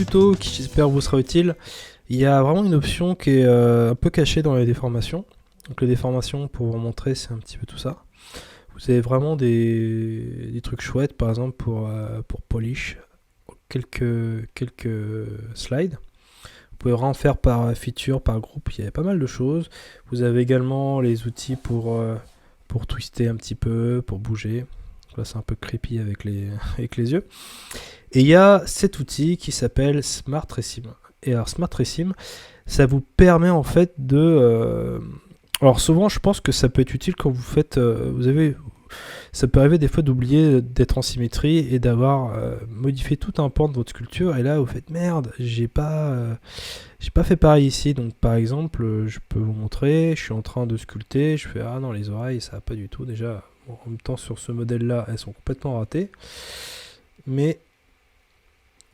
tuto qui j'espère vous sera utile. Il y a vraiment une option qui est un peu cachée dans les déformations. Donc les déformations, pour vous montrer, c'est un petit peu tout ça. Vous avez vraiment des trucs chouettes, par exemple pour polish, quelques slides. Vous pouvez vraiment faire par feature, par groupe, il y a pas mal de choses. Vous avez également les outils pour twister un petit peu, pour bouger. Là c'est un peu creepy avec les yeux. Et il y a cet outil qui s'appelle Smart Resim. Et alors Smart Resim, ça vous permet en fait de... alors souvent je pense que ça peut être utile quand vous faites... ça peut arriver des fois d'oublier d'être en symétrie et d'avoir modifié tout un pan de votre sculpture. Et là vous faites merde, j'ai pas fait pareil ici. Donc par exemple, je peux vous montrer, je suis en train de sculpter, je fais ah non les oreilles ça va pas du tout déjà. Bon, en même temps sur ce modèle là elles sont complètement ratées. Mais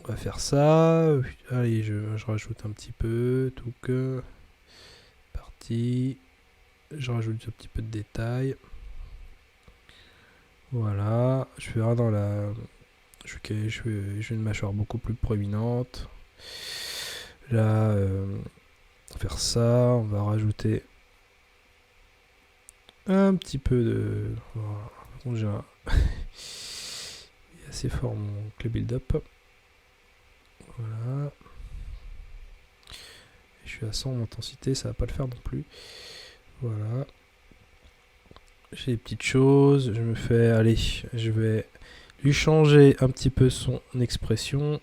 on va faire ça. Allez, je rajoute un petit peu. Tout que. Parti. Je rajoute un petit peu de détails. Voilà. Je vais dans la. J'ai une mâchoire beaucoup plus proéminente. Là, on va faire ça. On va rajouter un petit peu de. Voilà. J'ai Il est assez fort mon clé build-up. Voilà. Je suis à 100 en intensité, ça va pas le faire non plus. Voilà. J'ai des petites choses. Je me fais... Allez, je vais lui changer un petit peu son expression.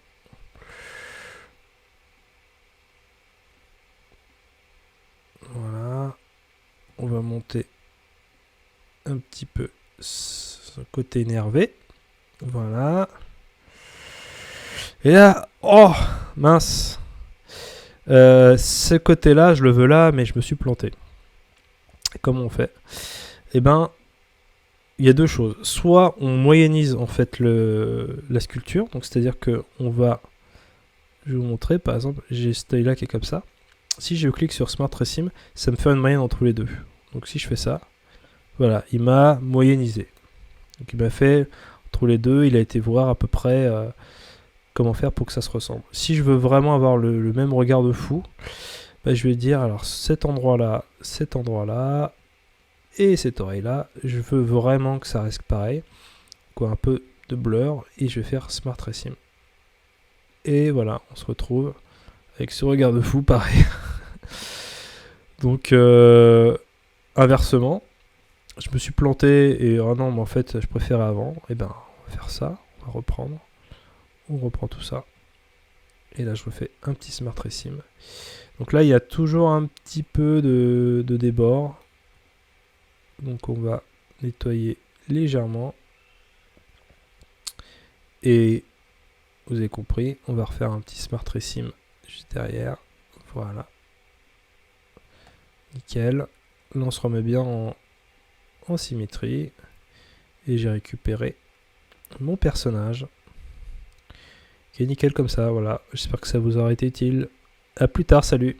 Voilà. On va monter un petit peu son côté énervé. Voilà. Et là... Oh mince. Ce côté-là, je le veux là, mais je me suis planté. Comment on fait? Eh ben, il y a deux choses. Soit on moyennise en fait la sculpture, donc c'est-à-dire que on va, je vais vous montrer, par exemple, j'ai ce taille-là qui est comme ça. Si je clique sur Smart Resim, ça me fait une moyenne entre les deux. Donc si je fais ça, voilà, il m'a moyennisé. Donc il m'a fait entre les deux, il a été voir à peu près comment faire pour que ça se ressemble. Si je veux vraiment avoir le même regard de fou, bah, je vais dire alors cet endroit-là et cette oreille-là, je veux vraiment que ça reste pareil, quoi, un peu de blur, et je vais faire Smart Resim. Et voilà, on se retrouve avec ce regard de fou pareil. Donc inversement, je me suis planté et oh non, mais en fait je préférais avant. Et ben on va faire ça, on va reprendre. On reprend tout ça. Et là je refais un petit Smart Resim. Donc là il y a toujours un petit peu de débord. Donc on va nettoyer légèrement. Et vous avez compris, on va refaire un petit Smart Resim juste derrière. Voilà. Nickel. Là on se remet bien en symétrie. Et j'ai récupéré mon personnage. Qui est nickel comme ça, voilà. J'espère que ça vous aura été utile. A plus tard, salut!